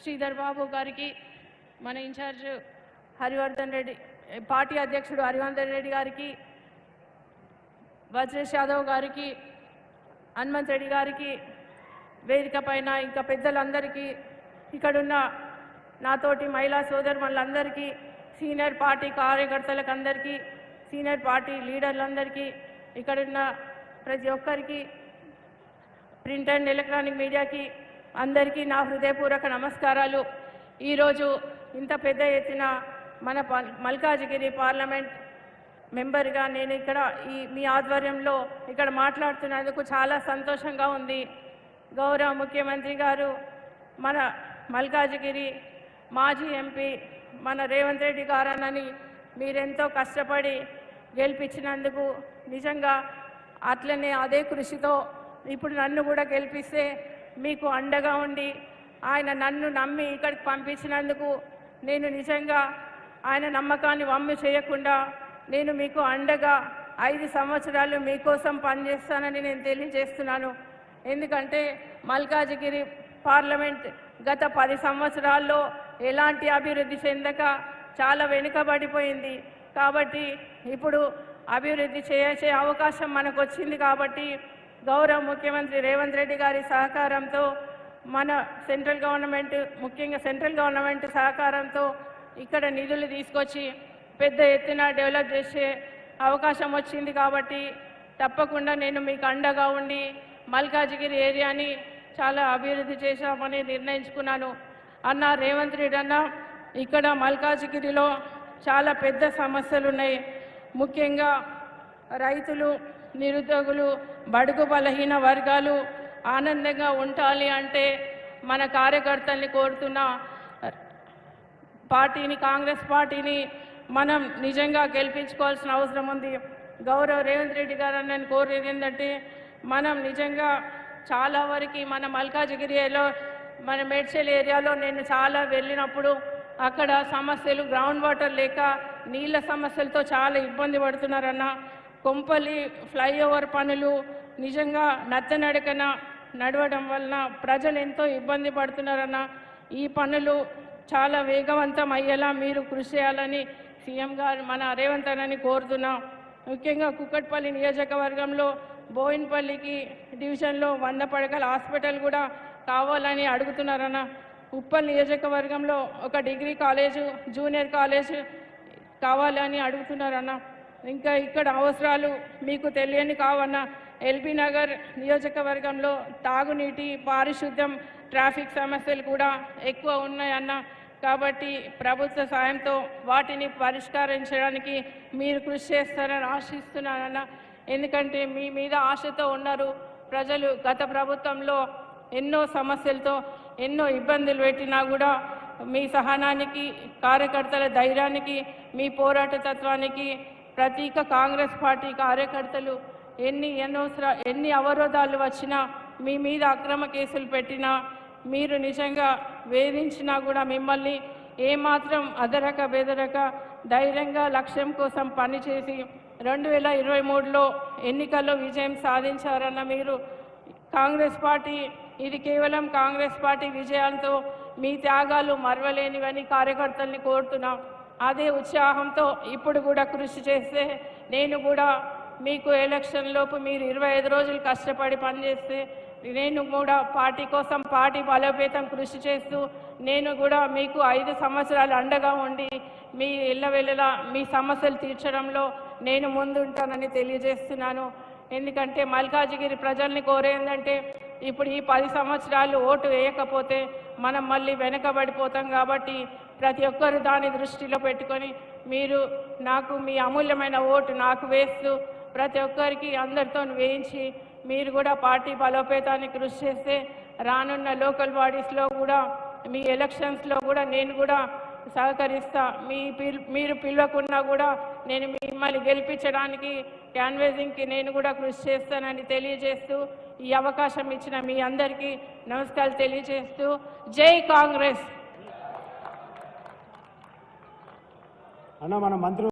శ్రీధర్ బాబు గారికి, మన incharge Harivardhan Reddy, party అధ్యక్షుడు హరివర్ధన్ రెడ్డి గారికి, వజ్రేష్ యాదవ్ గారికి, హనుమంత్ రెడ్డి గారికి, వేదిక పైన ఇంకా పెద్దలందరికీ, ఇక్కడున్న నాతోటి మహిళా సోదరులందరికీ, సీనియర్ పార్టీ కార్యకర్తలకు అందరికీ, సీనియర్ పార్టీ లీడర్లందరికీ, ఇక్కడున్న ప్రతి ఒక్కరికి, ప్రింట్ అండ్ ఎలక్ట్రానిక్ మీడియాకి అందరికీ నా హృదయపూర్వక నమస్కారాలు. ఈరోజు ఇంత పెద్ద ఎత్తున మన మల్కాజిగిరి పార్లమెంట్ మెంబర్గా నేను ఇక్కడ మీ ఆధ్వర్యంలో ఇక్కడ మాట్లాడుతున్నందుకు చాలా సంతోషంగా ఉంది. గౌరవ ముఖ్యమంత్రి గారు, మన మల్కాజిగిరి మాజీ ఎంపీ మన రేవంత్ రెడ్డి గారని మీరెంతో కష్టపడి గెలిపించినందుకు నిజంగా అట్లనే అదే కృషితో ఇప్పుడు నన్ను కూడా గెలిపిస్తే మీకు అండగా ఉండి ఆయన నన్ను నమ్మి ఇక్కడికి పంపించినందుకు నేను నిజంగా ఆయన నమ్మకాన్ని వమ్ము చేయకుండా నేను మీకు అండగా 5 సంవత్సరాలు మీకోసం పనిచేస్తానని నేను తెలియజేస్తున్నాను. ఎందుకంటే మల్కాజిగిరి పార్లమెంట్ గత 10 సంవత్సరాల్లో ఎలాంటి అభివృద్ధి చెందక చాలా వెనుకబడిపోయింది. కాబట్టి ఇప్పుడు అభివృద్ధి చేసే అవకాశం మనకు వచ్చింది. కాబట్టి గౌరవ ముఖ్యమంత్రి రేవంత్ రెడ్డి గారి సహకారంతో, మన సెంట్రల్ గవర్నమెంట్, ముఖ్యంగా సెంట్రల్ గవర్నమెంట్ సహకారంతో ఇక్కడ నిధులు తీసుకొచ్చి పెద్ద ఎత్తున డెవలప్ చేసే అవకాశం వచ్చింది. కాబట్టి తప్పకుండా నేను మీకు అండగా ఉండి మల్కాజిగిరి ఏరియాని చాలా అభివృద్ధి చేశామని నిర్ణయించుకున్నాను. అన్న రేవంత్ రెడ్డి అన్న, ఇక్కడ మల్కాజిగిరిలో చాలా పెద్ద సమస్యలు ఉన్నాయి. ముఖ్యంగా రైతులు, నిరుద్యోగులు, బడుగు బలహీన వర్గాలు ఆనందంగా ఉండాలి అంటే మన కార్యకర్తల్ని కోరుతున్న పార్టీని, కాంగ్రెస్ పార్టీని మనం నిజంగా గెలిపించుకోవాల్సిన అవసరం ఉంది. గౌరవ రేవంత్ రెడ్డి గారు నేను కోరేది ఏంటంటే, మనం నిజంగా చాలా వరకు మన మల్కాజిగిరిలో, మన మేడ్చల్ ఏరియాలో నేను చాలా వెళ్ళినప్పుడు అక్కడ సమస్యలు, గ్రౌండ్ వాటర్ లేక నీళ్ళ సమస్యలతో చాలా ఇబ్బంది పడుతున్నారన్న. కొంపల్లి ఫ్లైఓవర్ పనులు నిజంగా నత్తనడకన నడవడం వలన ప్రజలు ఎంతో ఇబ్బంది పడుతున్నారన్న. ఈ పనులు చాలా వేగవంతం అయ్యేలా మీరు కృషి చేయాలని సీఎం గారు మన రేవంత్ అన్నని కోరుతున్నాం. ముఖ్యంగా కుక్కట్పల్లి నియోజకవర్గంలో బోయిన్పల్లికి డివిజన్లో 100 పడకల హాస్పిటల్ కూడా కావాలని అడుగుతున్నారన్న. ఉప్పల్ నియోజకవర్గంలో ఒక డిగ్రీ కాలేజు, జూనియర్ కాలేజు కావాలని అడుగుతున్నారన్న. ఇంకా ఇక్కడ అవసరాలు మీకు తెలియని కావన్న. ఎల్బీ నగర్ నియోజకవర్గంలో తాగునీటి, పారిశుద్ధ్యం, ట్రాఫిక్ సమస్యలు కూడా ఎక్కువ ఉన్నాయన్న. కాబట్టి ప్రభుత్వ సాయంతో వాటిని పరిష్కరించడానికి మీరు కృషి చేస్తారని ఆశిస్తున్నానన్న. ఎందుకంటే మీ మీద ఆశతో ఉన్నారు ప్రజలు. గత ప్రభుత్వంలో ఎన్నో సమస్యలతో ఎన్నో ఇబ్బందులు పెట్టినా కూడా మీ సహనానికి, కార్యకర్తల ధైర్యానికి, మీ పోరాట తత్వానికి ప్రతీక కాంగ్రెస్ పార్టీ కార్యకర్తలు ఎన్ని అవరోధాలు వచ్చినా, మీ మీద అక్రమ కేసులు పెట్టినా, మీరు నిజంగా వేధించినా కూడా మిమ్మల్ని ఏమాత్రం అదరక బెదరక ధైర్యంగా లక్ష్యం కోసం పనిచేసి 2023లో ఎన్నికల్లో విజయం సాధించారన్న. మీరు కాంగ్రెస్ పార్టీ, ఇది కేవలం కాంగ్రెస్ పార్టీ విజయాలతో మీ త్యాగాలు మరవలేనివని కార్యకర్తల్ని కోరుతున్నాం. అదే ఉత్సాహంతో ఇప్పుడు కూడా కృషి చేస్తే, నేను కూడా మీకు ఎలక్షన్ లోపు మీరు 25 రోజులు కష్టపడి పనిచేస్తే నేను కూడా పార్టీ కోసం, పార్టీ బలోపేతం కృషి చేస్తూ నేను కూడా మీకు 5 సంవత్సరాలు అండగా ఉండి మీ ఇళ్ళవెళ్ళలా మీ సమస్యలు తీర్చడంలో నేను ముందుంటానని తెలియజేస్తున్నాను. ఎందుకంటే మల్కాజిగిరి ప్రజల్ని కోరేందంటే, ఇప్పుడు ఈ 10 సంవత్సరాలు ఓటు వేయకపోతే మనం మళ్ళీ వెనకబడిపోతాం. కాబట్టి ప్రతి ఒక్కరు దాన్ని దృష్టిలో పెట్టుకొని మీరు నాకు మీ అమూల్యమైన ఓటు నాకు వేస్తూ ప్రతి ఒక్కరికి అందరితో వేయించి మీరు కూడా పార్టీ బలోపేతానికి కృషి చేస్తే రానున్న లోకల్ బాడీస్లో కూడా, మీ ఎలక్షన్స్లో కూడా నేను కూడా సహకరిస్తా. మీరు పిలవకున్నా కూడా నేను మిమ్మల్ని గెలిపించడానికి క్యాన్వేజింగ్కి నేను కూడా కృషి చేస్తానని తెలియజేస్తూ, ఈ అవకాశం ఇచ్చిన మీ అందరికీ నమస్కారాలు తెలియజేస్తూ, జై కాంగ్రెస్. అన్న మన మంత్రి